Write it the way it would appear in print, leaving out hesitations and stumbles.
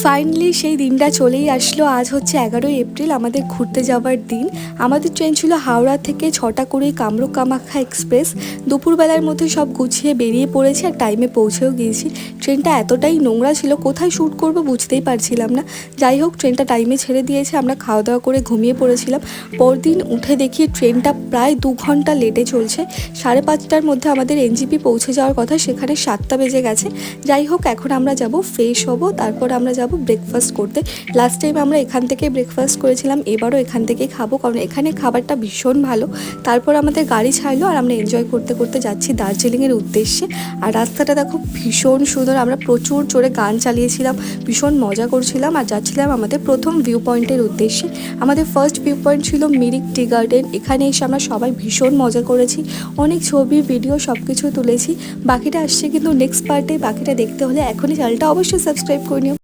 Finally সেই দিনটা চলেই আসলো। আজ হচ্ছে 11ই এপ্রিল, আমাদের ঘুরতে যাওয়ার দিন। আমাদের ট্রেন ছিল হাওড়া থেকে 6টা করে কামরূপ কামাখ্যা এক্সপ্রেস। দুপুরবেলার মধ্যে সব গুছিয়ে বেরিয়ে পড়েছি আর টাইমে পৌঁছেও গিয়েছি। ট্রেনটা এতটাই নোংরা ছিল, কোথায় শ্যুট করব বুঝতেই পারছিলাম না। যাই হোক, ট্রেনটা টাইমে ছেড়ে দিয়েছে, আমরা খাওয়া দাওয়া করে ঘুমিয়ে পড়েছিলাম। পরদিন উঠে দেখি ট্রেনটা প্রায় 2 ঘন্টা লেটে চলছে। 5:30টার মধ্যে আমাদের এনজেপি পৌঁছে যাওয়ার কথা, সেখানে 7টা বেজে গেছে। যাই হোক, এখন আমরা যাব, ফ্রেশ হব, তারপর আমরা যাব ব্রেকফাস্ট করতে। লাস্ট টাইম আমরা এখান থেকে ব্রেকফাস্ট করেছিলাম, এবারও এখান থেকেই খাবো, কারণ এখানে খাবারটা ভীষণ ভালো। তারপর আমাদের গাড়ি ছাড়লো আর আমরা এনজয় করতে করতে যাচ্ছি দার্জিলিংয়ের উদ্দেশ্যে। আর রাস্তাটা দেখো ভীষণ সুন্দর, আমরা প্রচুর জোরে গান চালিয়েছিলাম, ভীষণ মজা করছিলাম আর যাচ্ছিলাম আমাদের প্রথম ভিউ পয়েন্টের উদ্দেশ্যে। আমাদের ফার্স্ট ভিউ পয়েন্ট ছিল মিরিক টি গার্ডেন। এখানে এসে আমরা সবাই ভীষণ মজা করেছি, অনেক ছবি ভিডিও সব কিছু তুলেছি। বাকিটা আসছে কিন্তু নেক্সট পার্টে। বাকিটা দেখতে হলে এখনই চ্যানেলটা অবশ্যই সাবস্ক্রাইব করে নিও।